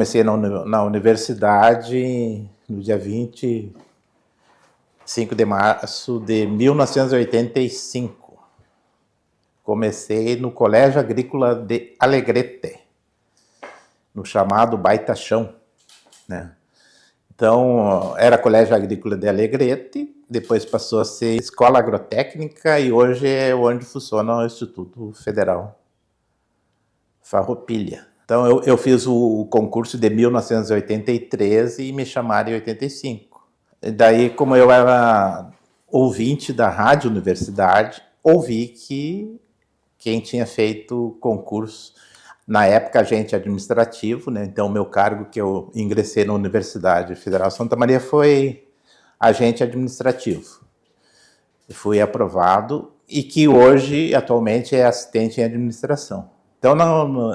comecei na universidade no dia 25 de março de 1985. Comecei no Colégio Agrícola de Alegrete, no chamado Baita Chão, né? Então, era Colégio Agrícola de Alegrete, depois passou a ser Escola Agrotécnica e hoje é onde funciona o Instituto Federal Farroupilha. Então, eu fiz o concurso de 1983 e me chamaram em 85. E daí, como eu era ouvinte da Rádio Universidade, ouvi que quem tinha feito concurso, na época, agente administrativo, né? Então, o meu cargo que eu ingressei na Universidade Federal Santa Maria foi agente administrativo. Fui aprovado e que hoje, atualmente, é assistente em administração. Então,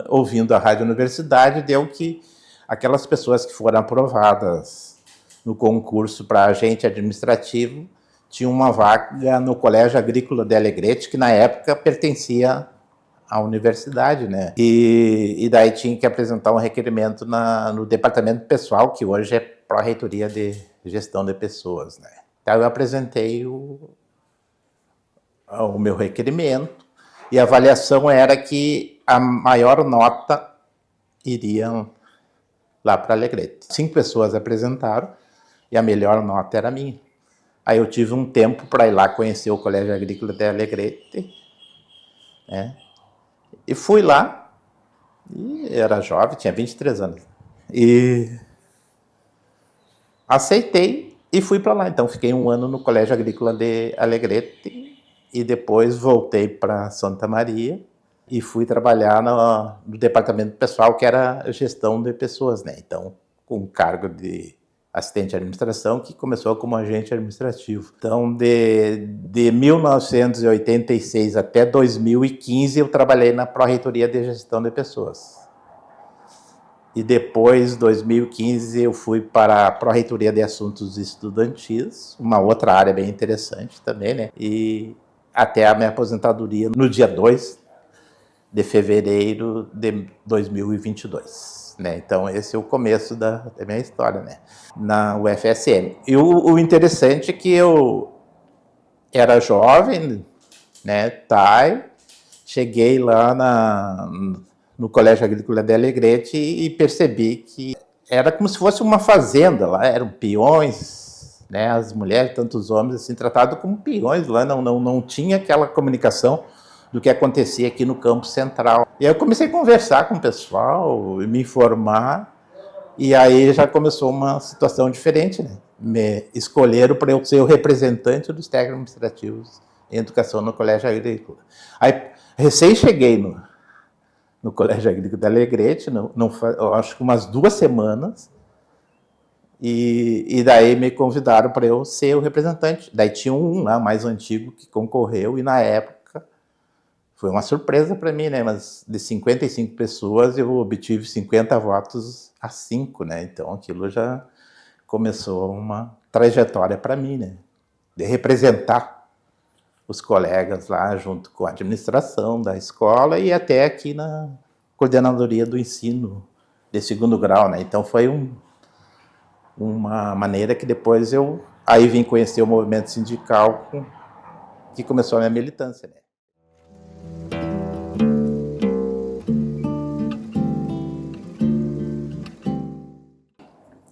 ouvindo a Rádio Universidade, deu que aquelas pessoas que foram aprovadas no concurso para agente administrativo tinham uma vaga no Colégio Agrícola de Alegrete, que na época pertencia à universidade, né? E daí tinha que apresentar um requerimento no departamento pessoal, que hoje é Pró-Reitoria de Gestão de Pessoas, né? Então, eu apresentei o meu requerimento e a avaliação era que a maior nota iria lá para Alegrete. 5 pessoas apresentaram e a melhor nota era minha. Aí eu tive um tempo para ir lá conhecer o Colégio Agrícola de Alegrete, né? E fui lá, e era jovem, tinha 23 anos. E aceitei e fui para lá. Então fiquei um ano no Colégio Agrícola de Alegrete e depois voltei para Santa Maria e fui trabalhar no departamento pessoal, que era a gestão de pessoas, né? Então, com cargo de assistente de administração, que começou como agente administrativo. Então, de 1986 até 2015, eu trabalhei na Pró-Reitoria de Gestão de Pessoas. E depois, 2015, eu fui para a Pró-Reitoria de Assuntos Estudantis, uma outra área bem interessante também, né? E até a minha aposentadoria no dia 2 de fevereiro de 2022. Né? Então, esse é o começo da minha história, né? Na UFSM. E o interessante é que eu era jovem, né? Cheguei lá no Colégio Agrícola de Alegrete e percebi que era como se fosse uma fazenda lá, eram peões, né? As mulheres, tanto os homens, assim, tratados como peões lá, não tinha aquela comunicação do que acontecia aqui no campus central. E aí eu comecei a conversar com o pessoal, me informar, e aí já começou uma situação diferente, né? Me escolheram para eu ser o representante dos técnicos administrativos em educação no Colégio Agrícola. Aí, recém cheguei no Colégio Agrícola de Alegrete, acho que umas 2 semanas, e daí me convidaram para eu ser o representante. Daí tinha um lá, mais antigo, que concorreu, e na época foi uma surpresa para mim, né? Mas de 55 pessoas eu obtive 50 votos a 5, né? Então aquilo já começou uma trajetória para mim, né? De representar os colegas lá junto com a administração da escola e até aqui na coordenadoria do ensino de 2º grau, né? Então foi uma maneira que depois eu aí vim conhecer o movimento sindical que começou a minha militância, né?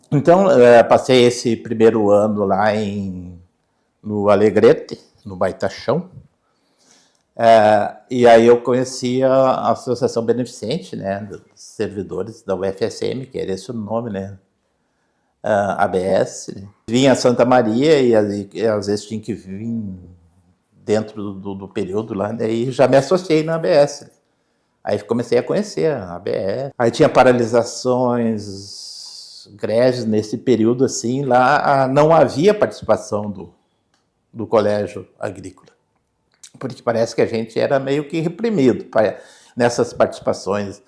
Então, passei esse primeiro ano lá no Alegrete, no Baita Chão, e aí eu conheci a Associação Beneficente, né, dos servidores da UFSM, que era esse o nome, né, ABS. Vinha a Santa Maria e às vezes tinha que vir dentro do período lá, daí já me associei na ABS. Aí comecei a conhecer a ABS. Aí tinha paralisações, greves nesse período, assim, lá não havia participação do Colégio Agrícola, porque parece que a gente era meio que reprimido nessas participações.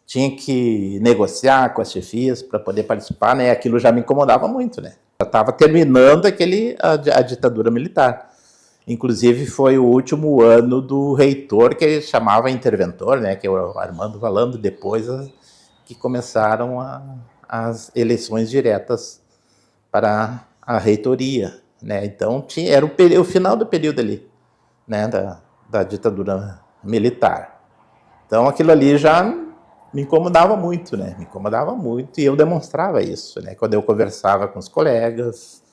Tinha que negociar com as chefias para poder participar, né? Aquilo já me incomodava muito, né? Já estava terminando a ditadura militar. Inclusive, foi o último ano do reitor, que ele chamava interventor, né? Que é o Armando Valando, depois que começaram as eleições diretas para a reitoria, né? Então era o final do período ali, né, da ditadura militar. Então aquilo ali já me incomodava muito, né? Me incomodava muito, e eu demonstrava isso, né? Quando eu conversava com os colegas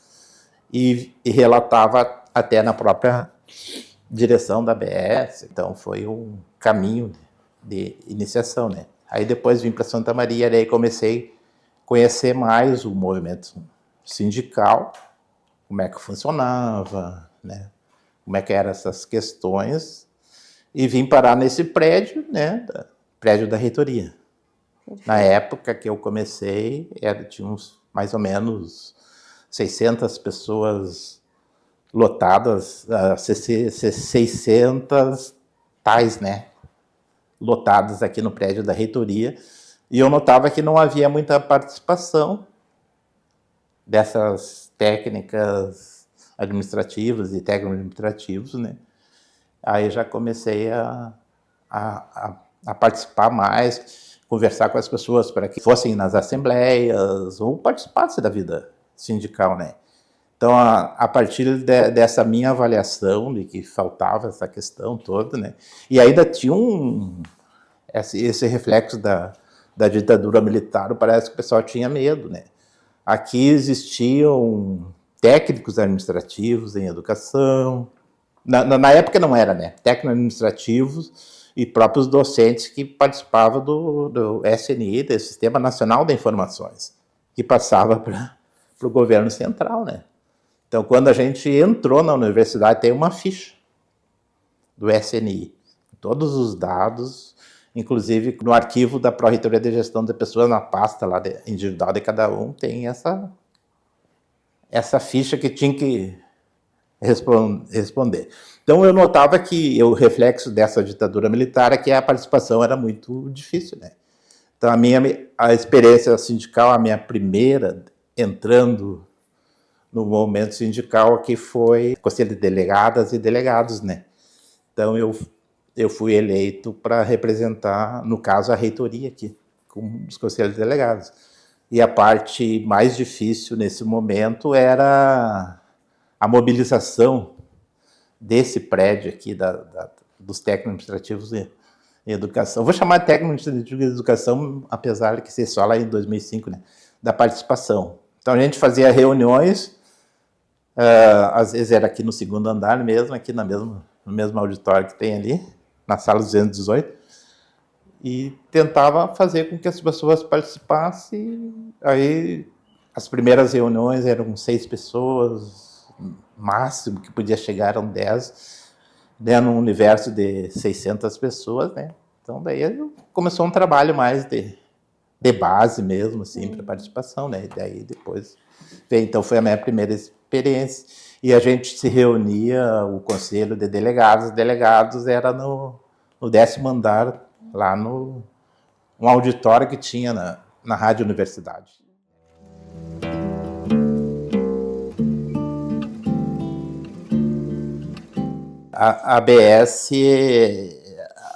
e relatava até na própria direção da ABS. Então foi um caminho de iniciação, né? Aí depois vim para Santa Maria, daí comecei a conhecer mais o movimento sindical, como é que funcionava, né? Como é que eram essas questões, e vim parar nesse prédio, né? Prédio da reitoria. Na época que eu comecei, tinha uns mais ou menos 600 pessoas lotadas, 600 tais, né, lotadas aqui no prédio da reitoria, e eu notava que não havia muita participação dessas técnicas administrativas e técnico-administrativos, né. Aí já comecei a participar mais, conversar com as pessoas para que fossem nas assembleias ou participassem da vida sindical, né. Então, a partir dessa minha avaliação de que faltava essa questão toda, né, e ainda tinha esse reflexo da ditadura militar, parece que o pessoal tinha medo, né. Aqui existiam técnicos administrativos em educação, na época não era, né, técnicos administrativos e próprios docentes que participavam do SNI, do Sistema Nacional de Informações, que passava para o governo central, né. Então, quando a gente entrou na universidade, tem uma ficha do SNI, todos os dados, inclusive no arquivo da Pró-Reitoria de Gestão de Pessoas, na pasta lá individual de cada um, tem essa ficha que tinha que responder. Então, eu notava que o reflexo dessa ditadura militar é que a participação era muito difícil, né? Então, a experiência sindical, a minha primeira, entrando no movimento sindical, que foi Conselho de Delegadas e Delegados, né? Então, eu fui eleito para representar, no caso, a reitoria aqui, com os conselhos de delegados. E a parte mais difícil nesse momento era a mobilização desse prédio aqui, dos técnicos administrativos em educação. Vou chamar de técnico administrativo de educação, apesar de que ser só lá em 2005, né? Da participação. Então, a gente fazia reuniões, às vezes era aqui no segundo andar mesmo, aqui no mesmo auditório que tem ali, na sala 218, e tentava fazer com que as pessoas participassem. Aí as primeiras reuniões eram 6 pessoas, máximo que podia chegar eram 10, né, num universo de 600 pessoas, né? Então daí começou um trabalho mais de base mesmo, assim, para participação, né? E daí depois veio, então foi a minha primeira experiência. E a gente se reunia, o conselho de delegados era no 10º andar, lá no um auditório que tinha na Rádio Universidade. A ABS,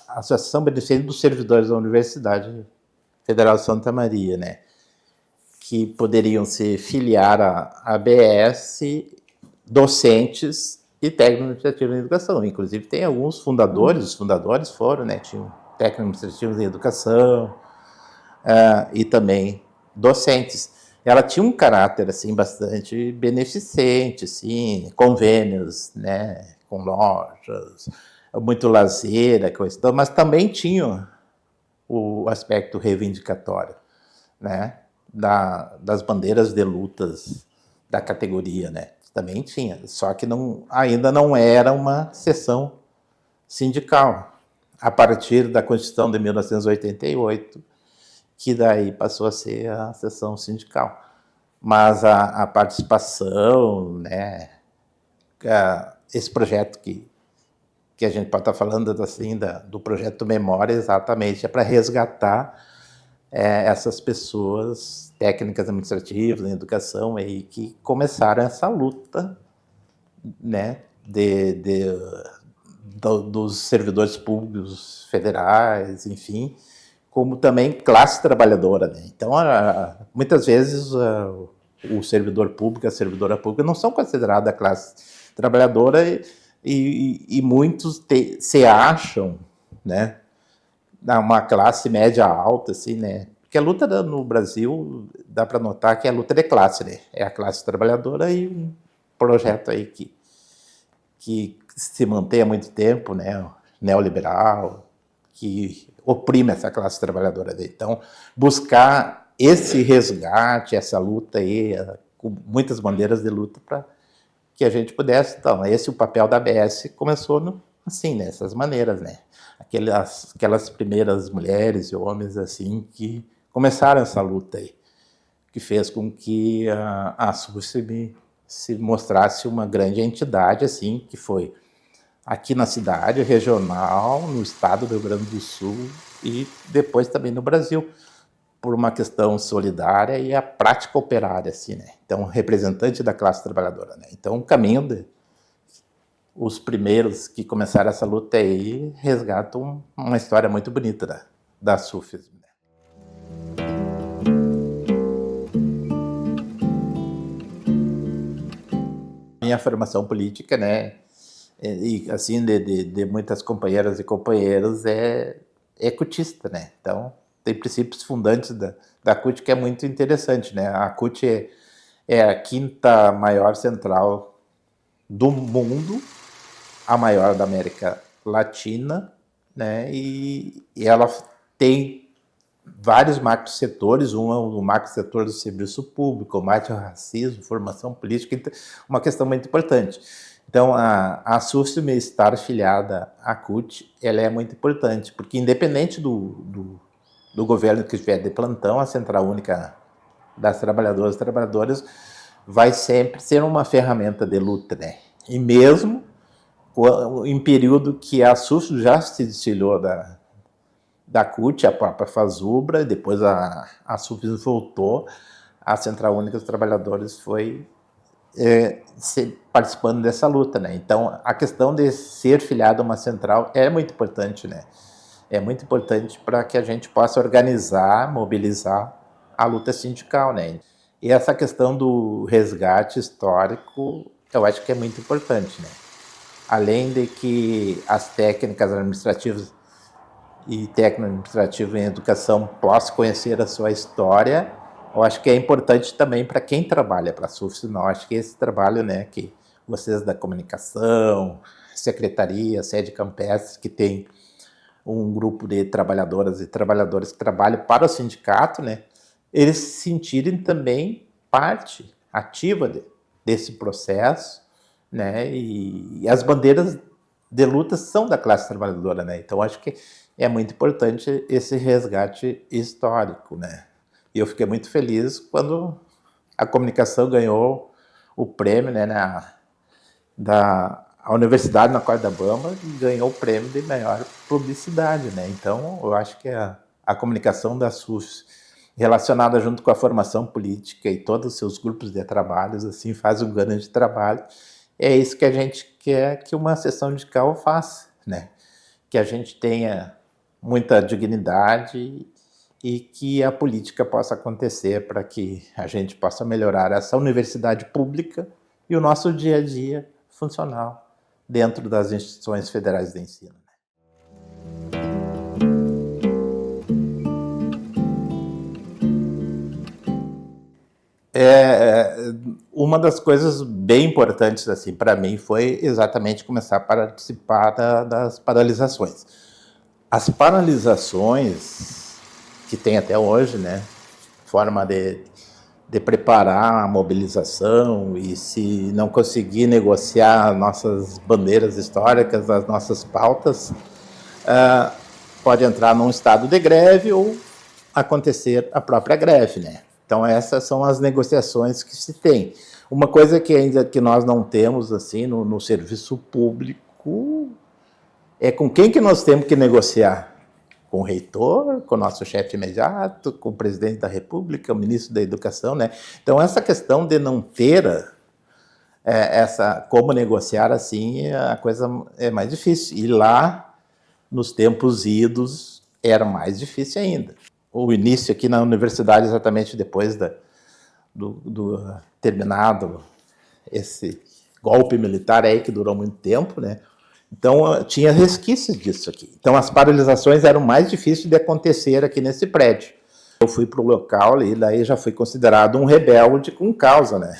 a Associação Beneficente dos Servidores da Universidade Federal de Santa Maria, né, que poderiam se filiar à ABS docentes e técnicos administrativos em educação. Inclusive, tem alguns fundadores, os fundadores foram, né, tinham técnicos administrativos em educação e também docentes. Ela tinha um caráter, assim, bastante beneficente, assim, convênios, né, com lojas, muito lazer, coisa, mas também tinha o aspecto reivindicatório, né, das bandeiras de lutas da categoria, né, também tinha, só que ainda não era uma seção sindical. A partir da Constituição de 1988, que daí passou a ser a seção sindical. Mas a participação, né, esse projeto que a gente pode estar falando assim, do projeto Memória, exatamente, é para resgatar essas pessoas técnicas administrativas em educação aí, que começaram essa luta, né, dos servidores públicos federais, enfim, como também classe trabalhadora, né? Então, muitas vezes o servidor público, a servidora pública não são considerados a classe trabalhadora e muitos se acham, né, uma classe média alta, assim, né? Porque a luta no Brasil, dá para notar que é a luta de classe, né? É a classe trabalhadora e um projeto aí que se mantém há muito tempo, né? Neoliberal, que oprime essa classe trabalhadora. Então, buscar esse resgate, essa luta aí, com muitas bandeiras de luta para que a gente pudesse. Então, esse é o papel da ABS, começou assim, dessas maneiras, né? Aquelas primeiras mulheres e homens assim que começaram essa luta aí, que fez com que a SUF se mostrasse uma grande entidade, assim, que foi aqui na cidade, regional, no estado do Rio Grande do Sul e depois também no Brasil, por uma questão solidária e a prática operária, assim, né? Então, representante da classe trabalhadora, né? Então, o caminho os primeiros que começaram essa luta aí resgatam uma história muito bonita da SUFES. Minha formação política, né, e assim de muitas companheiras e companheiros é cutista, né? Então tem princípios fundantes da CUT que é muito interessante, né? A CUT é a quinta maior central do mundo, a maior da América Latina, né? E ela tem vários macro-setores, um é o macro-setor do serviço público, combate ao racismo, formação política, uma questão muito importante. Então, a SUFSM estar filiada à CUT, ela é muito importante, porque independente do governo que estiver de plantão, a Central Única das Trabalhadoras e Trabalhadores vai sempre ser uma ferramenta de luta, né? E mesmo em período que a SUFSM já se desfiliou da CUT, a própria FASUBRA, depois a SUFSM voltou, a Central Única dos Trabalhadores foi participando dessa luta, né? Então, a questão de ser filiado a uma central é muito importante, né? É muito importante para que a gente possa organizar, mobilizar a luta sindical, né? E essa questão do resgate histórico, eu acho que é muito importante, né? Além de que as técnicas administrativas e técnico administrativo em educação possam conhecer a sua história, eu acho que é importante também para quem trabalha para a SUFSM. Eu acho que esse trabalho, né, que vocês da comunicação, secretaria, sede campestre, que tem um grupo de trabalhadoras e trabalhadores que trabalham para o sindicato, né, eles se sentirem também parte ativa desse processo, né, e as bandeiras de luta são da classe trabalhadora, né, então acho que é muito importante esse resgate histórico, né. E eu fiquei muito feliz quando a comunicação ganhou o prêmio, né, a Universidade na Corda Bamba ganhou o prêmio de melhor publicidade, né. Então, eu acho que a comunicação da SUFSM, relacionada junto com a formação política e todos os seus grupos de trabalhos, assim, faz um grande trabalho. É isso que a gente quer que uma sessão sindical faça, né. Que a gente tenha muita dignidade e que a política possa acontecer para que a gente possa melhorar essa universidade pública e o nosso dia a dia funcional dentro das instituições federais de ensino. Uma das coisas bem importantes assim para mim foi exatamente começar a participar das paralisações. As paralisações que tem até hoje, né, forma de preparar a mobilização e se não conseguir negociar nossas bandeiras históricas, as nossas pautas, pode entrar num estado de greve ou acontecer a própria greve, né? Então essas são as negociações que se tem. Uma coisa que ainda que nós não temos assim no serviço público é com quem que nós temos que negociar. Com o reitor, com o nosso chefe imediato, com o presidente da República, o ministro da Educação, né? Então, essa questão de não ter como negociar assim, a coisa é mais difícil. E lá, nos tempos idos, era mais difícil ainda. O início aqui na universidade, exatamente depois do terminado esse golpe militar aí, que durou muito tempo, né? Então, tinha resquícios disso aqui. Então, as paralisações eram mais difíceis de acontecer aqui nesse prédio. Eu fui para o local e daí já fui considerado um rebelde com causa, né?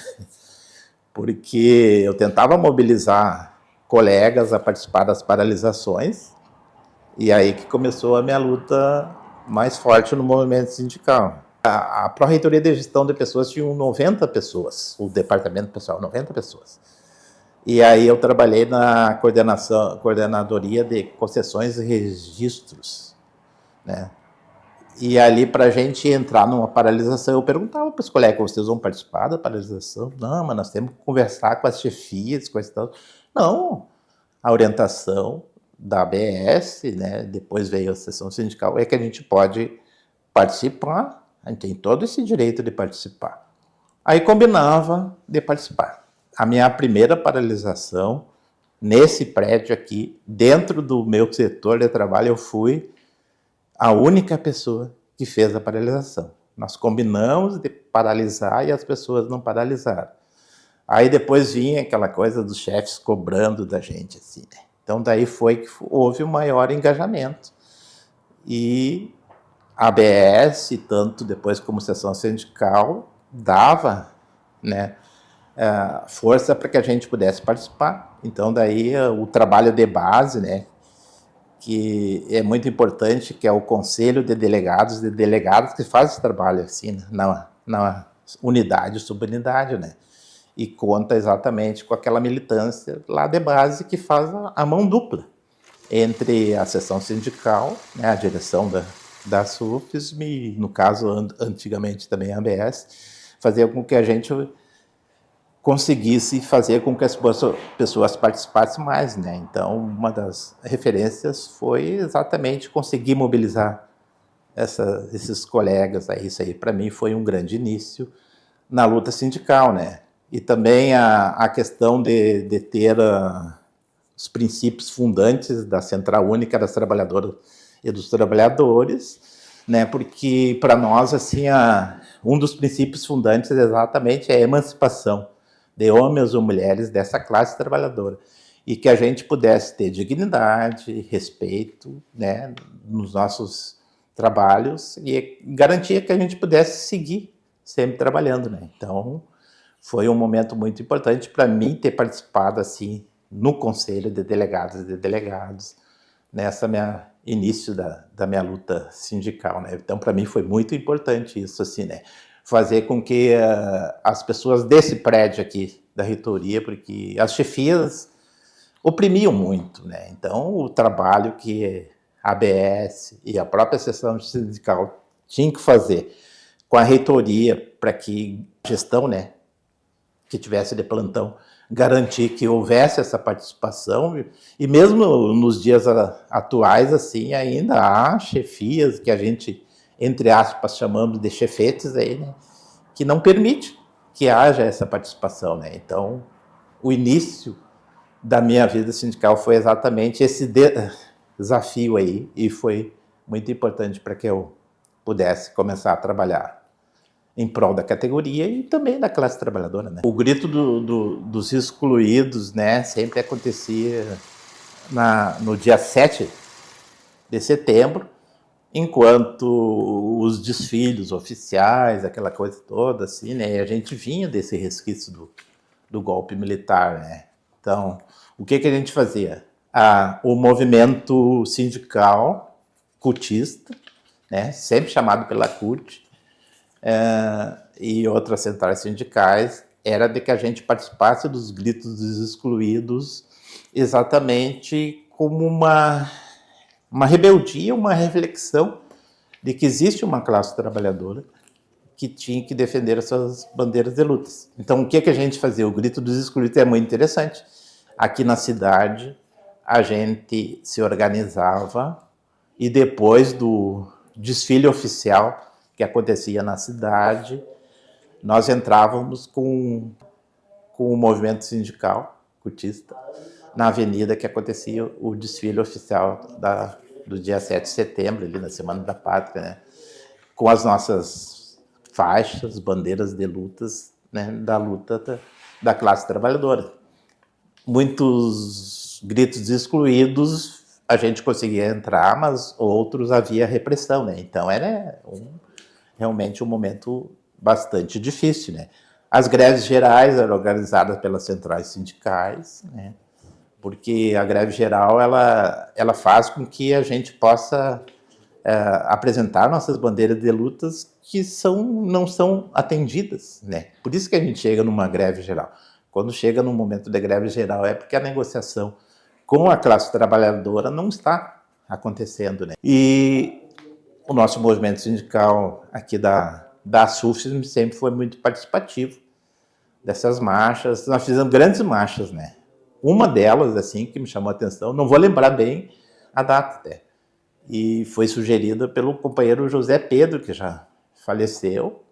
Porque eu tentava mobilizar colegas a participar das paralisações, e aí que começou a minha luta mais forte no movimento sindical. A Pró-Reitoria de Gestão de Pessoas tinha 90 pessoas, o departamento pessoal, 90 pessoas. E aí eu trabalhei na coordenadoria de concessões e registros, né? E ali, para a gente entrar numa paralisação, eu perguntava para os colegas: vocês vão participar da paralisação? Não, mas nós temos que conversar com as chefias, com as tal. Não, a orientação da ABS, né, depois veio a sessão sindical, é que a gente pode participar, a gente tem todo esse direito de participar. Aí combinava de participar. A minha primeira paralisação, nesse prédio aqui, dentro do meu setor de trabalho, eu fui a única pessoa que fez a paralisação. Nós combinamos de paralisar e as pessoas não paralisaram. Aí depois vinha aquela coisa dos chefes cobrando da gente, assim, né? Então daí foi que houve o maior engajamento. E a ABS, tanto depois como seção sindical, dava, né, força para que a gente pudesse participar. Então daí o trabalho de base, né, que é muito importante, que é o Conselho de Delegados que faz esse trabalho assim, na unidade, subunidade, né? E conta exatamente com aquela militância lá de base que faz a mão dupla entre a seção sindical, né, a direção da SUFSM e, no caso, antigamente também a ABS, fazer com que a gente conseguisse fazer com que as pessoas participassem mais, né? Então, uma das referências foi exatamente conseguir mobilizar esses colegas. Isso aí, para mim, foi um grande início na luta sindical, né? E também a questão de ter os princípios fundantes da Central Única das Trabalhadoras e dos Trabalhadores, né? Porque, para nós, assim, um dos princípios fundantes exatamente é a emancipação de homens ou mulheres dessa classe trabalhadora, e que a gente pudesse ter dignidade, respeito, né, nos nossos trabalhos, e garantia que a gente pudesse seguir sempre trabalhando, né? Então, foi um momento muito importante para mim ter participado assim no Conselho de Delegados e de Delegados, nessa minha início da minha luta sindical, né? Então, para mim foi muito importante isso, assim, né? Fazer com que as pessoas desse prédio aqui da reitoria, porque as chefias oprimiam muito, né? Então, o trabalho que a ABS e a própria seção sindical tinham que fazer com a reitoria para que a gestão, né, que tivesse de plantão, garantir que houvesse essa participação, e mesmo nos dias atuais, assim, ainda há chefias que a gente, entre aspas, chamamos de chefetes aí, né, que não permite que haja essa participação, né? Então, o início da minha vida sindical foi exatamente esse desafio aí, e foi muito importante para que eu pudesse começar a trabalhar em prol da categoria e também da classe trabalhadora, né? O grito dos excluídos, né, sempre acontecia no dia 7 de setembro, enquanto os desfiles oficiais, aquela coisa toda, assim, né, a gente vinha desse resquício do golpe militar, né? Então, o que a gente fazia? O movimento sindical cutista, né, sempre chamado pela CUT, e outras centrais sindicais, era de que a gente participasse dos gritos dos excluídos exatamente como uma rebeldia, uma reflexão de que existe uma classe trabalhadora que tinha que defender as suas bandeiras de lutas. Então, o que a gente fazia? O grito dos excluídos é muito interessante. Aqui na cidade, a gente se organizava e depois do desfile oficial que acontecia na cidade, nós entrávamos com o movimento sindical cutista na avenida que acontecia o desfile oficial do dia 7 de setembro, ali na Semana da Pátria, né? Com as nossas faixas, bandeiras de lutas, né? Da luta da classe trabalhadora. Muitos gritos excluídos, a gente conseguia entrar, mas outros havia repressão, né? Então era realmente um momento bastante difícil, né? As greves gerais eram organizadas pelas centrais sindicais, né? Porque a greve geral ela faz com que a gente possa apresentar nossas bandeiras de lutas que não são atendidas, né? Por isso que a gente chega numa greve geral. Quando chega num momento de greve geral é porque a negociação com a classe trabalhadora não está acontecendo, né? E o nosso movimento sindical aqui da SUFSM sempre foi muito participativo dessas marchas. Nós fizemos grandes marchas, né? Uma delas, assim, que me chamou a atenção, não vou lembrar bem a data até, e foi sugerida pelo companheiro José Pedro, que já faleceu,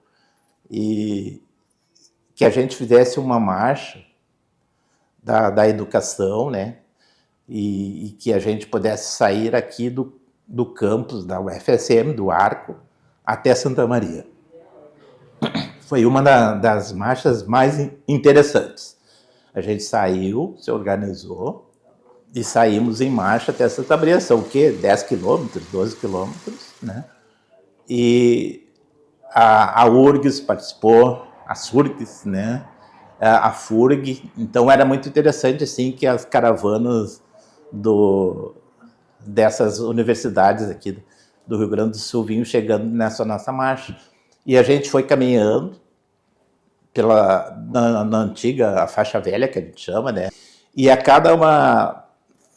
e que a gente fizesse uma marcha da educação, né? E que a gente pudesse sair aqui do campus da UFSM, do Arco, até Santa Maria. Foi uma das marchas mais interessantes. A gente saiu, se organizou e saímos em marcha até Santa Maria. São o quê? 10 quilômetros, 12 quilômetros, né? E a URGS participou, a SURGS, né? A FURG. Então era muito interessante assim que as caravanas dessas universidades aqui do Rio Grande do Sul vinham chegando nessa nossa marcha. E a gente foi caminhando na antiga a faixa velha, que a gente chama, né? E a cada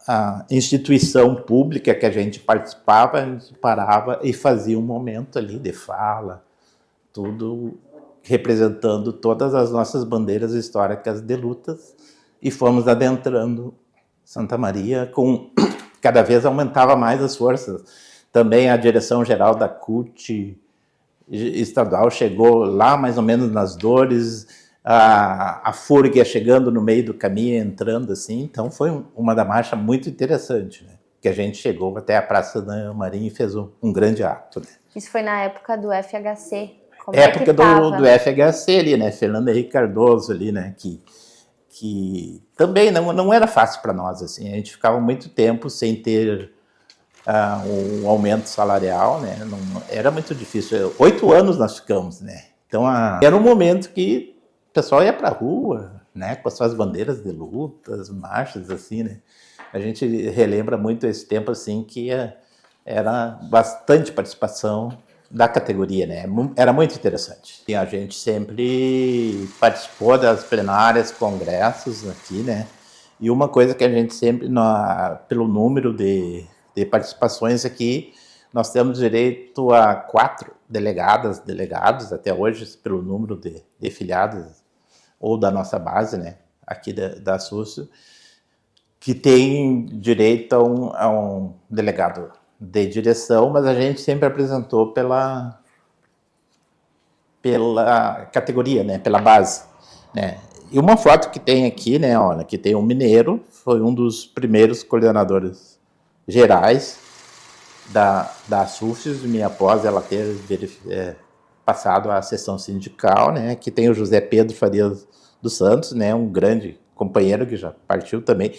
a instituição pública que a gente participava, a gente parava e fazia um momento ali de fala, tudo representando todas as nossas bandeiras históricas de lutas, e fomos adentrando Santa Maria, cada vez aumentava mais as forças. Também a direção-geral da CUT estadual chegou lá mais ou menos nas Dores, a FURG ia chegando no meio do caminho, entrando assim, então foi uma da marcha muito interessante, né? Que a gente chegou até a Praça da Marinha e fez um grande ato, né? Isso foi na época do FHC. Como época do FHC ali, né? Fernando Henrique Cardoso ali, né? Que também não era fácil para nós, assim, a gente ficava muito tempo sem ter um aumento salarial, né? Não, era muito difícil. 8 anos nós ficamos, né? Então era um momento que o pessoal ia para a rua, né? Com as suas bandeiras de lutas, marchas, assim, né? A gente relembra muito esse tempo, assim, que era bastante participação da categoria, né? Era muito interessante. E a gente sempre participou das plenárias, congressos aqui, né? E uma coisa que a gente sempre, pelo número de participações aqui, nós temos direito a 4 delegados até hoje, pelo número de filiados ou da nossa base, né, aqui da SUS, que tem direito a um delegado de direção, mas a gente sempre apresentou pela categoria, né, pela base, né. E uma foto que tem aqui, né, olha, que tem um mineiro, foi um dos primeiros coordenadores gerais da SUFSM, minha após ela ter passado a sessão sindical, né, que tem o José Pedro Farias dos Santos, né, um grande companheiro que já partiu também.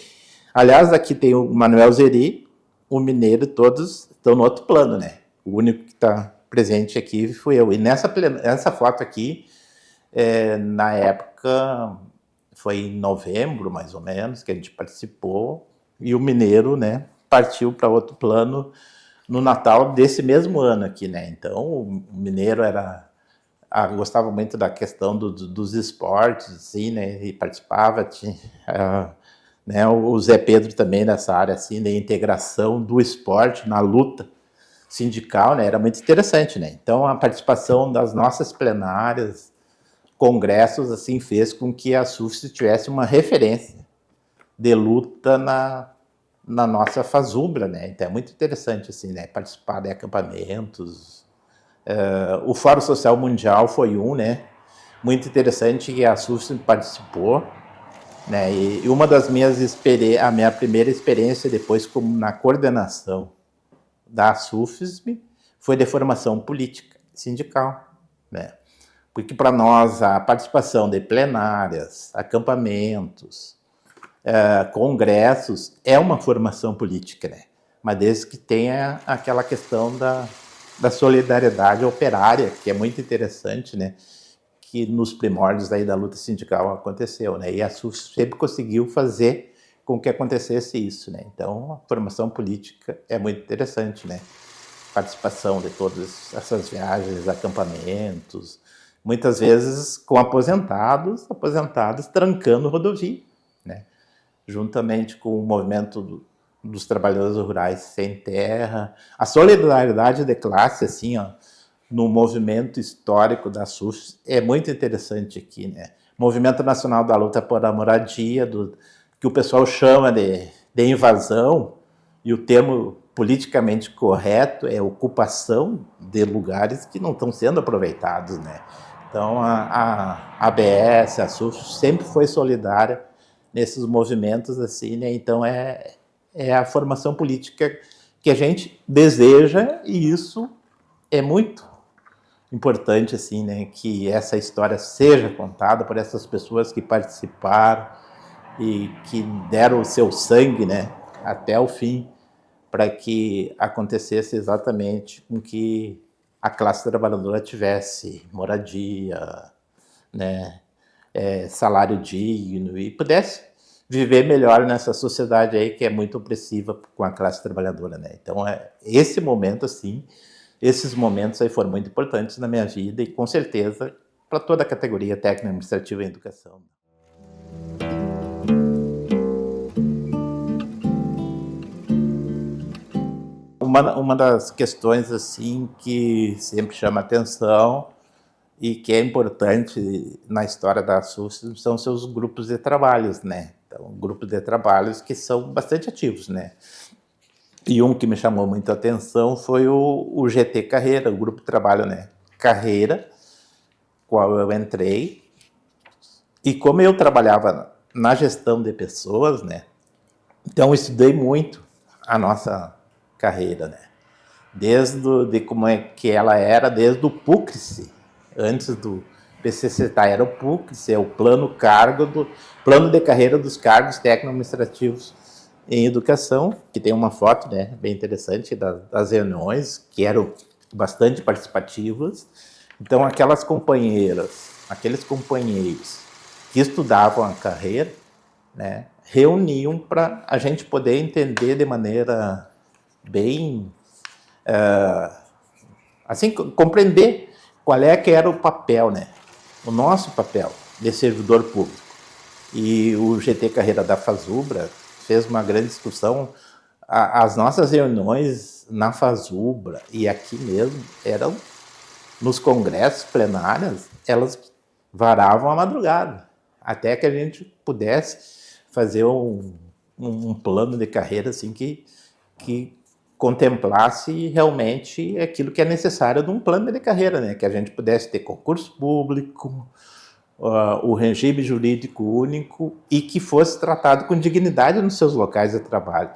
Aliás, aqui tem o Manuel Zeri, o mineiro, todos estão no outro plano, né, o único que está presente aqui fui eu. E nessa foto aqui, na época, foi em novembro, mais ou menos, que a gente participou, e o mineiro, né, partiu para outro plano no Natal desse mesmo ano aqui, né? Então, o mineiro gostava muito da questão dos esportes, assim, né? E participava, tinha, né? O Zé Pedro também nessa área, assim, de integração do esporte na luta sindical, né? Era muito interessante, né? Então, a participação das nossas plenárias, congressos, assim, fez com que a SUFSM tivesse uma referência de luta na nossa fazubra, né? Então é muito interessante, assim, né? Participar de acampamentos. O Fórum Social Mundial foi né? Muito interessante, que a SUFSM participou, né? E uma das a minha primeira experiência depois como na coordenação da SUFSM foi de formação política sindical, né? Porque para nós a participação de plenárias, acampamentos, congressos é uma formação política, né? Mas desde que tenha aquela questão da solidariedade operária, que é muito interessante, né? Que nos primórdios aí da luta sindical aconteceu, né? E a SUFSM sempre conseguiu fazer com que acontecesse isso, né? Então, a formação política é muito interessante, né? Participação de todas essas viagens, acampamentos, muitas vezes com aposentados trancando rodovia, né? Juntamente com o movimento dos trabalhadores rurais sem terra, a solidariedade de classe, assim, ó, no movimento histórico da SUFSM é muito interessante aqui, né? Movimento Nacional da Luta por a Moradia, que o pessoal chama de invasão, e o termo politicamente correto é ocupação de lugares que não estão sendo aproveitados, né? Então, a ABS, a SUFSM, sempre foi solidária nesses movimentos, assim, né? Então, é a formação política que a gente deseja, e isso é muito importante, assim, né? Que essa história seja contada por essas pessoas que participaram e que deram o seu sangue, né? Até o fim, para que acontecesse exatamente com que a classe trabalhadora tivesse moradia, né, salário digno e pudesse viver melhor nessa sociedade aí que é muito opressiva com a classe trabalhadora, né? Então, esse momento, assim, esses momentos aí foram muito importantes na minha vida e, com certeza, para toda a categoria técnica, administrativa e educação. Uma das questões, assim, que sempre chama atenção e que é importante na história da SUFSM são seus grupos de trabalhos, né? Então, grupos de trabalhos que são bastante ativos, né? E um que me chamou muita atenção foi o GT Carreira, o grupo de trabalho, né? Carreira, qual eu entrei. E como eu trabalhava na gestão de pessoas, né? Então, eu estudei muito a nossa carreira, né? De como é que ela era, desde o PUCRIS, antes do PCCTA era o PUCRIS, é o plano de carreira dos cargos técnico-administrativos em educação, que tem uma foto, né, bem interessante das reuniões, que eram bastante participativas. Então, aquelas companheiras, aqueles companheiros que estudavam a carreira, né, reuniam para a gente poder entender de maneira bem, assim, compreender qual é que era o papel, né, o nosso papel de servidor público. E o GT Carreira da FASUBRA fez uma grande discussão. As nossas reuniões na FASUBRA e aqui mesmo eram nos congressos plenários, elas varavam a madrugada, até que a gente pudesse fazer um plano de carreira assim que contemplasse realmente aquilo que é necessário de um plano de carreira, né? Que a gente pudesse ter concurso público, o regime jurídico único e que fosse tratado com dignidade nos seus locais de trabalho,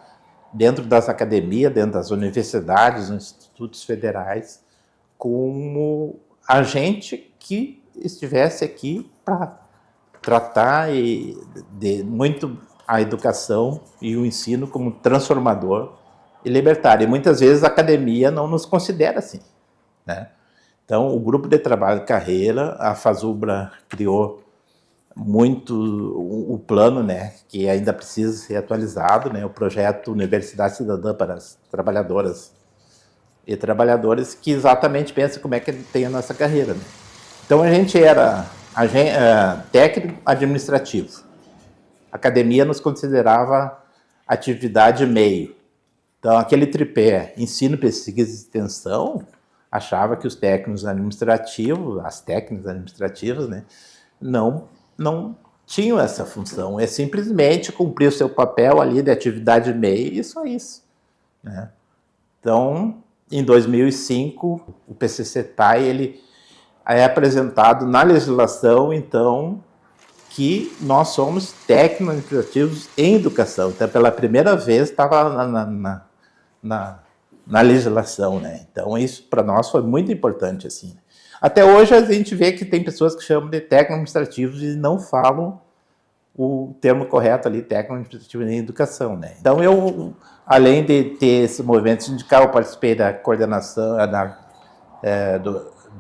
dentro das academias, dentro das universidades, nos institutos federais, como agente que estivesse aqui para tratar muito a educação e o ensino como transformador e libertário. E muitas vezes a academia não nos considera assim, né? Então, o grupo de trabalho carreira, a FASUBRA criou muito o plano, né, que ainda precisa ser atualizado, né, o projeto Universidade Cidadã para as Trabalhadoras e Trabalhadores, que exatamente pensa como é que tem a nossa carreira, né? Então, a gente era técnico administrativo. A academia nos considerava atividade meio. Então, aquele tripé, ensino, pesquisa e extensão, achava que os técnicos administrativos, as técnicas administrativas, né, não tinham essa função. É simplesmente cumprir o seu papel ali de atividade meio e só isso, né? Então, em 2005, o PCCTA ele é apresentado na legislação, então, que nós somos técnicos administrativos em educação. Então, pela primeira vez, estava na legislação, né? Então isso para nós foi muito importante, assim. Até hoje a gente vê que tem pessoas que chamam de técnico-administrativos e não falam o termo correto ali, técnico-administrativo em educação, né? Então eu, além de ter esse movimento sindical, eu participei da coordenação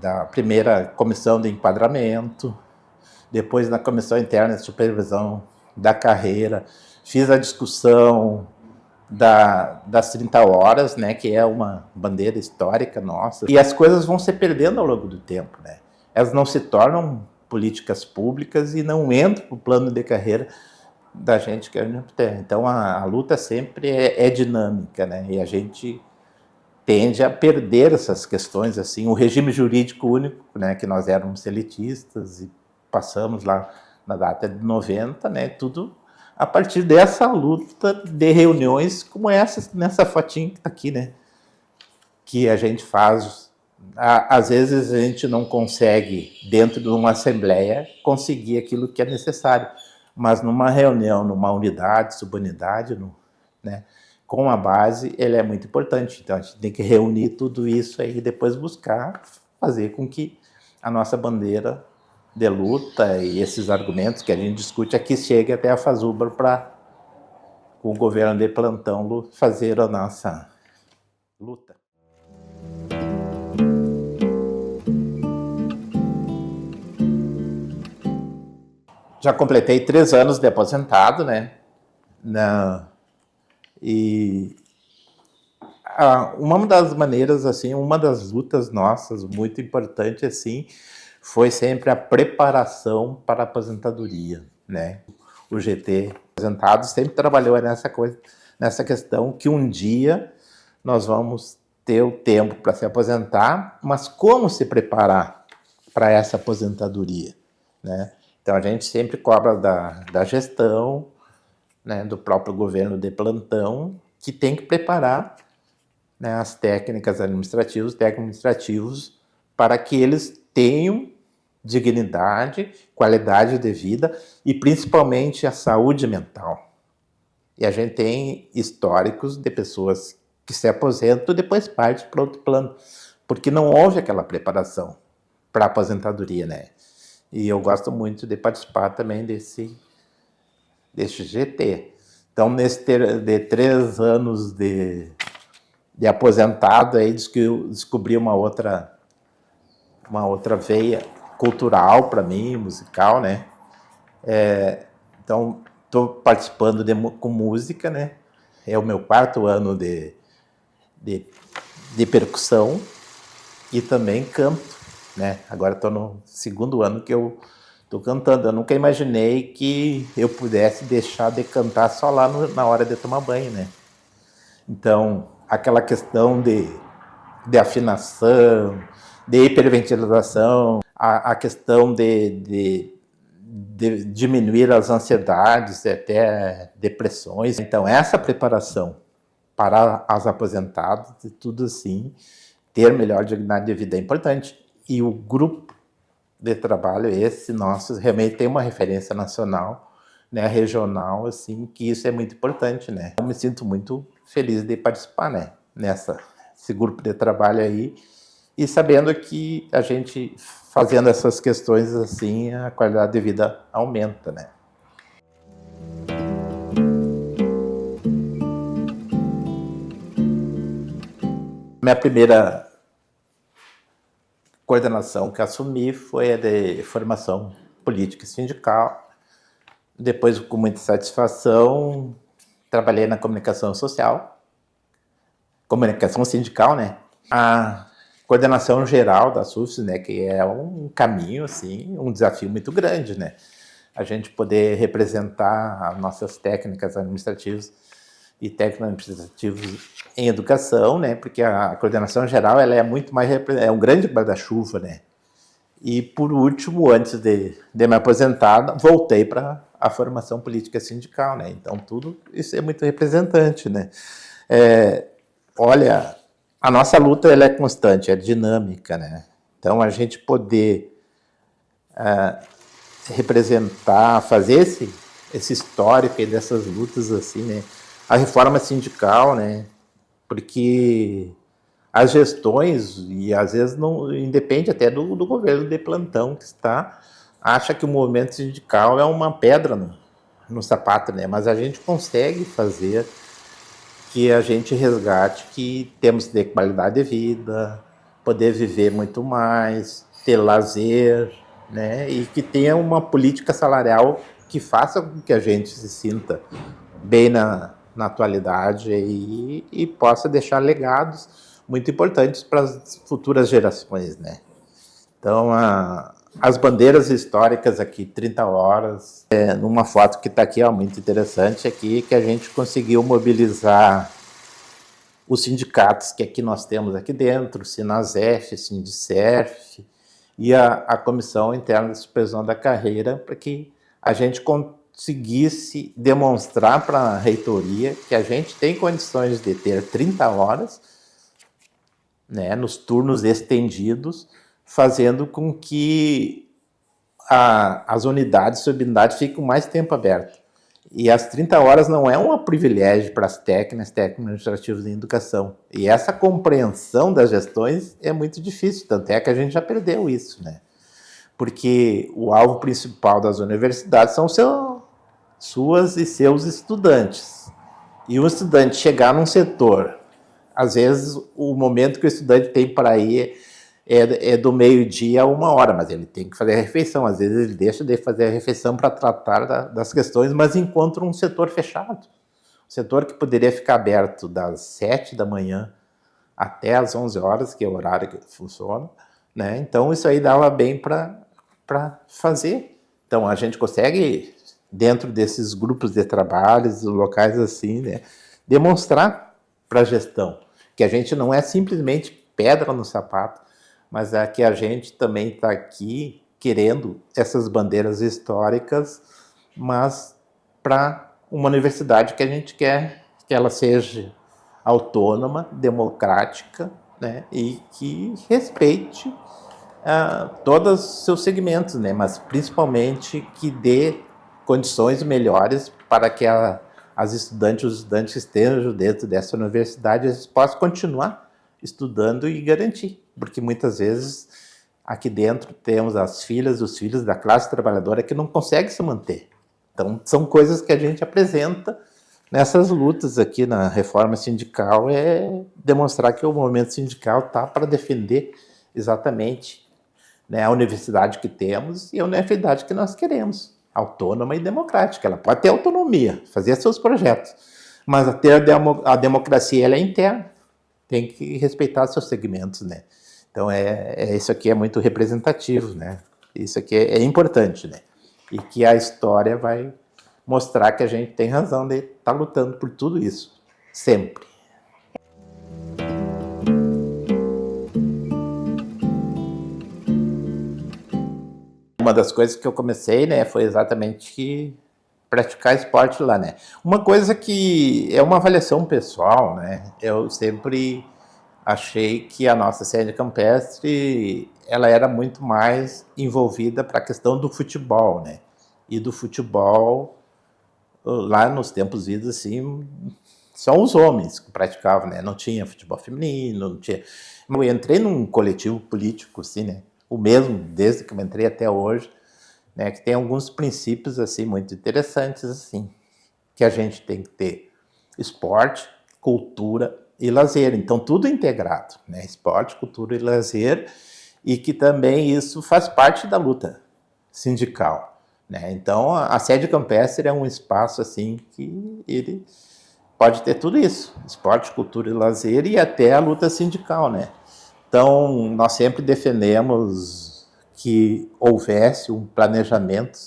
da primeira comissão de enquadramento, depois na comissão interna de supervisão da carreira, fiz a discussão das 30 horas, né, que é uma bandeira histórica nossa. E as coisas vão se perdendo ao longo do tempo, né? Elas não se tornam políticas públicas e não entram no plano de carreira da gente que a gente tem. Então a luta sempre é dinâmica, né? E a gente tende a perder essas questões, assim, o regime jurídico único, né, que nós éramos elitistas e passamos lá na data de 90, né, tudo a partir dessa luta de reuniões como essa, nessa fotinha que está aqui, né, que a gente faz. Às vezes a gente não consegue, dentro de uma assembleia, conseguir aquilo que é necessário, mas numa reunião, numa unidade, subunidade, né, com a base, ele é muito importante. Então a gente tem que reunir tudo isso aí e depois buscar fazer com que a nossa bandeira de luta e esses argumentos que a gente discute aqui chegue até a FASUBRA para, com o governo de plantão, fazer a nossa luta. Já completei 3 anos de aposentado, né? E uma das maneiras, assim, uma das lutas nossas muito importante, assim, foi sempre a preparação para a aposentadoria, né? O GT aposentado sempre trabalhou nessa questão que um dia nós vamos ter o tempo para se aposentar, mas como se preparar para essa aposentadoria, né? Então a gente sempre cobra da gestão, né, do próprio governo de plantão, que tem que preparar, né, as técnicas administrativas, técnico-administrativos, para que eles tenham dignidade, qualidade de vida e principalmente a saúde mental. E a gente tem históricos de pessoas que se aposentam e depois partem para outro plano, porque não houve aquela preparação para a aposentadoria, né? E eu gosto muito de participar também deste GT. Então, de 3 anos de aposentado, aí eu descobri uma outra veia cultural para mim, musical, né? Então, estou participando com música, né? É o meu 4º ano de percussão e também canto, né? Agora estou no 2º ano que eu estou cantando. Eu nunca imaginei que eu pudesse deixar de cantar só lá na hora de tomar banho, né? Então, aquela questão de afinação, de hiperventilação, a questão de diminuir as ansiedades, até depressões. Então, essa preparação para as aposentadas e tudo assim, ter melhor dignidade de vida é importante. E o grupo de trabalho esse nosso realmente tem uma referência nacional, né, regional, assim, que isso é muito importante, né? Eu me sinto muito feliz de participar, né, esse grupo de trabalho aí, e sabendo que a gente fazendo essas questões assim, a qualidade de vida aumenta, né? Minha primeira coordenação que assumi foi a de formação política e sindical. Depois, com muita satisfação, trabalhei na comunicação social, comunicação sindical, né? A coordenação geral da SUFS, né, que é um caminho, assim, um desafio muito grande, né? A gente poder representar as nossas técnicas administrativas e técnico-administrativos em educação, né? Porque a coordenação geral ela é muito mais é um grande guarda-chuva, né? E por último, antes de me aposentar, voltei para a formação política sindical, né? Então tudo isso é muito representante, né? Olha, a nossa luta ela é constante, é dinâmica, né? Então a gente poder representar, fazer esse histórico aí dessas lutas assim, né? A reforma sindical, né? porque as gestões, e às vezes não independe até do governo de plantão que está, acha que o movimento sindical é uma pedra no sapato, né? Mas a gente consegue fazer que a gente resgate que temos que ter qualidade de vida, poder viver muito mais, ter lazer, né? E que tenha uma política salarial que faça com que a gente se sinta bem na atualidade e possa deixar legados muito importantes para as futuras gerações, né? Então, as bandeiras históricas aqui, 30 horas, numa foto que está aqui, ó, muito interessante aqui, que a gente conseguiu mobilizar os sindicatos que aqui nós temos aqui dentro, o Sinasef, o Sindicerf e a Comissão Interna de Supervisão da Carreira, para que a gente conseguisse demonstrar para a reitoria que a gente tem condições de ter 30 horas, né, nos turnos estendidos, fazendo com que as unidades, subunidades fiquem mais tempo abertas. E as 30 horas não é um privilégio para as técnicos administrativos em educação. E essa compreensão das gestões é muito difícil, tanto é que a gente já perdeu isso, né? Porque o alvo principal das universidades são suas e seus estudantes. E um estudante chegar num setor, às vezes o momento que o estudante tem para ir é do meio-dia a 1 hora, mas ele tem que fazer a refeição. Às vezes ele deixa de fazer a refeição para tratar das questões, mas encontra um setor fechado. Um setor que poderia ficar aberto das 7 da manhã até as 11 horas, que é o horário que funciona, né? Então isso aí dava bem para fazer. Então a gente consegue, dentro desses grupos de trabalhos, locais assim, né, demonstrar para a gestão que a gente não é simplesmente pedra no sapato, mas é que a gente também está aqui querendo essas bandeiras históricas, mas para uma universidade que a gente quer que ela seja autônoma, democrática, né, e que respeite todos os seus segmentos, né, mas principalmente que dê condições melhores para que os estudantes que estejam dentro dessa universidade eles possam continuar estudando e garantir. Porque muitas vezes aqui dentro temos as filhas e os filhos da classe trabalhadora que não conseguem se manter. Então, são coisas que a gente apresenta nessas lutas aqui na reforma sindical, é demonstrar que o movimento sindical está para defender exatamente, né, a universidade que temos e a universidade que nós queremos, autônoma e democrática. Ela pode ter autonomia, fazer seus projetos, mas a democracia ela é interna, tem que respeitar seus segmentos, né? Então, isso aqui é muito representativo, né? Isso aqui é importante, né? E que a história vai mostrar que a gente tem razão de estar lutando por tudo isso, sempre. Uma das coisas que eu comecei, né, foi exatamente praticar esporte lá, né? Uma coisa que é uma avaliação pessoal, né? Eu sempre achei que a nossa sede campestre ela era muito mais envolvida para a questão do futebol, né? E do futebol, lá nos tempos idos, assim, só os homens que praticavam, né? Não tinha futebol feminino, não tinha... Eu entrei num coletivo político, assim, né? O mesmo, desde que eu entrei até hoje, né? Que tem alguns princípios, assim, muito interessantes, assim, que a gente tem que ter esporte, cultura e lazer. Então, tudo integrado, né? Esporte, cultura e lazer, e que também isso faz parte da luta sindical, né? Então, a sede campestre é um espaço, assim, que ele pode ter tudo isso, esporte, cultura e lazer, e até a luta sindical, né? Então, nós sempre defendemos que houvesse um planejamento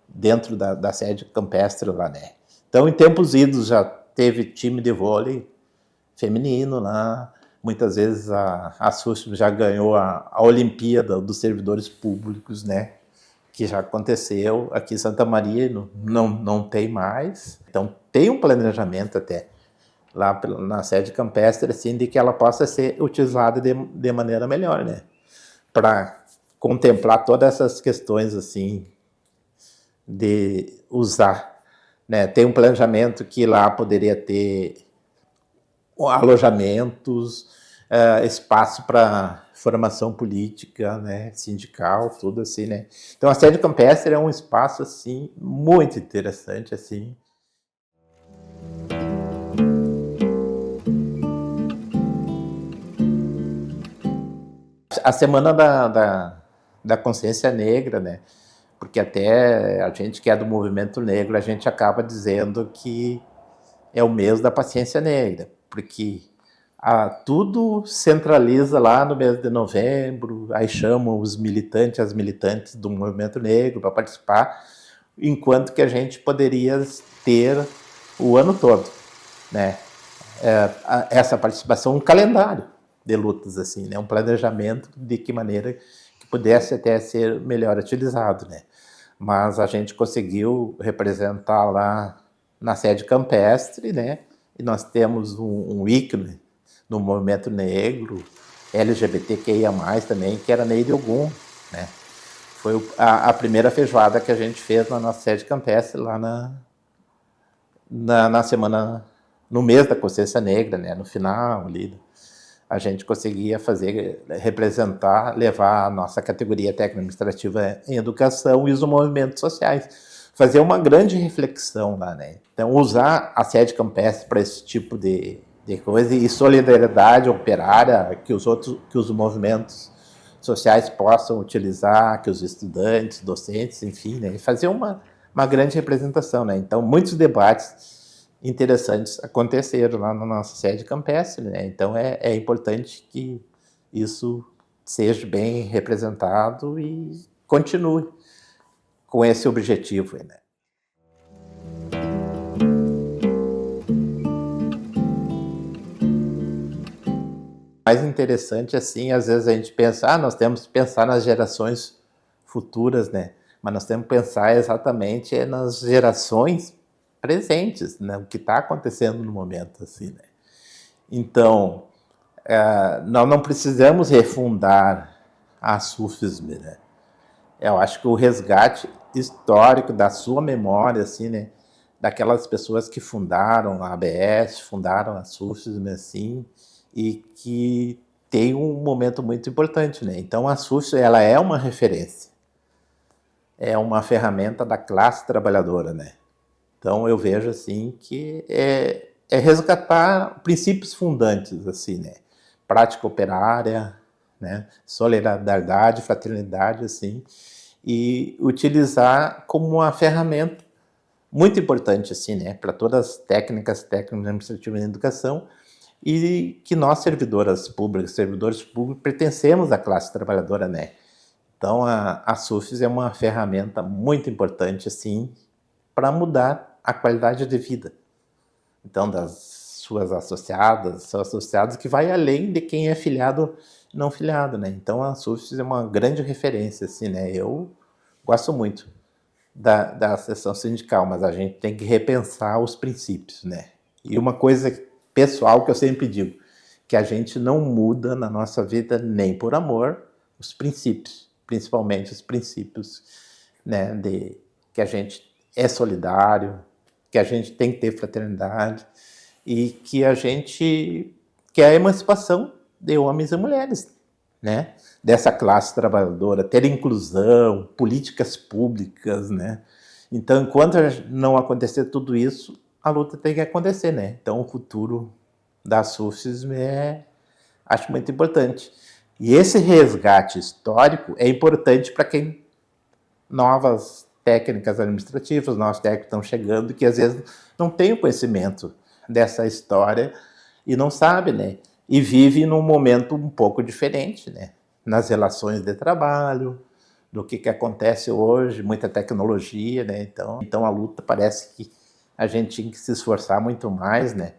dentro da sede campestre lá, né? Então, em tempos idos, já teve time de vôlei feminino lá, muitas vezes a SUSP já ganhou a Olimpíada dos Servidores Públicos, né? Que já aconteceu aqui em Santa Maria, não tem mais. Então, tem um planejamento até lá na sede campestre, assim, de que ela possa ser utilizada de maneira melhor, né? Para contemplar todas essas questões, assim, de usar, né? Tem um planejamento que lá poderia ter alojamentos, espaço para formação política, né, sindical, tudo assim, né. Então a sede campestre é um espaço assim muito interessante assim. A semana da consciência negra, né, porque até a gente que é do movimento negro, a gente acaba dizendo que é o mês da paciência negra, porque tudo centraliza lá no mês de novembro, aí chamam os militantes, as militantes do movimento negro para participar, enquanto que a gente poderia ter o ano todo, né? Essa participação, um calendário de lutas, assim, né? Um planejamento de que maneira que pudesse até ser melhor utilizado, né? Mas a gente conseguiu representar lá na sede campestre, né? E nós temos um ícone no movimento negro, LGBTQIA+, também, que era Neide Ogum, né? Foi a primeira feijoada que a gente fez na nossa sede campestre, lá na semana, no mês da consciência negra, né? No final ali, a gente conseguia fazer, representar, levar a nossa categoria técnico-administrativa em educação e os movimentos sociais. Fazer uma grande reflexão lá, né? Então, usar a sede campestre para esse tipo de coisa e solidariedade operária que os movimentos sociais possam utilizar, que os estudantes, docentes, enfim, né? E fazer uma grande representação, né? Então, muitos debates interessantes aconteceram lá na nossa sede campestre, né? Então, é importante que isso seja bem representado e continue com esse objetivo, né? Mais interessante, assim, às vezes a gente pensa, nós temos que pensar nas gerações futuras, né? Mas nós temos que pensar exatamente nas gerações presentes, né? O que está acontecendo no momento, assim, né? Então, nós não precisamos refundar a Sufism, né? Eu acho que o resgate histórico da sua memória, assim, né? Daquelas pessoas que fundaram a ABS, fundaram a Sufism, assim, e que tem um momento muito importante, né? Então a Sufism, ela é uma referência, é uma ferramenta da classe trabalhadora, né? Então eu vejo assim que é resgatar princípios fundantes, assim, né? Prática operária, né? Solidariedade, fraternidade, assim, e utilizar como uma ferramenta muito importante, assim, né? Para todas as técnicas administrativas de educação, e que nós, servidores públicos, pertencemos à classe trabalhadora, né? Então, a SUFES é uma ferramenta muito importante, assim, para mudar a qualidade de vida. Então, das suas associadas, seus associados, que vai além de quem é filiado e não filiado, né? Então, a SUFES é uma grande referência, assim, né? Eu gosto muito da seção sindical, mas a gente tem que repensar os princípios, né? E uma coisa pessoal que eu sempre digo, que a gente não muda na nossa vida nem por amor os princípios, principalmente os princípios, né, de que a gente é solidário, que a gente tem que ter fraternidade e que a gente quer a emancipação de homens e mulheres, né, dessa classe trabalhadora, ter inclusão, políticas públicas, né. Então, enquanto não acontecer tudo isso, a luta tem que acontecer, né? Então, o futuro da SUFISM acho muito importante. E esse resgate histórico é importante para quem novas técnicas administrativas, novos técnicos estão chegando, que às vezes não tem o conhecimento dessa história e não sabe, né? E vive num momento um pouco diferente, né? Nas relações de trabalho, do que acontece hoje, muita tecnologia, né? Então a luta parece que a gente tinha que se esforçar muito mais, né?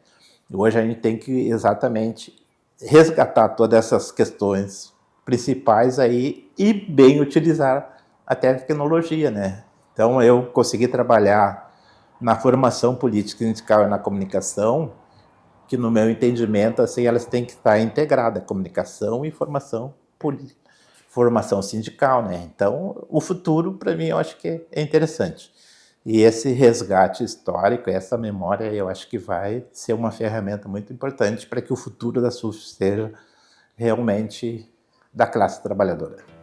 Hoje a gente tem que exatamente resgatar todas essas questões principais aí e bem utilizar a tecnologia, né? Então eu consegui trabalhar na formação política sindical e na comunicação, que no meu entendimento, assim, elas têm que estar integradas, comunicação e formação política, formação sindical, né? Então, o futuro, para mim, eu acho que é interessante. E esse resgate histórico, essa memória, eu acho que vai ser uma ferramenta muito importante para que o futuro da SUF seja realmente da classe trabalhadora.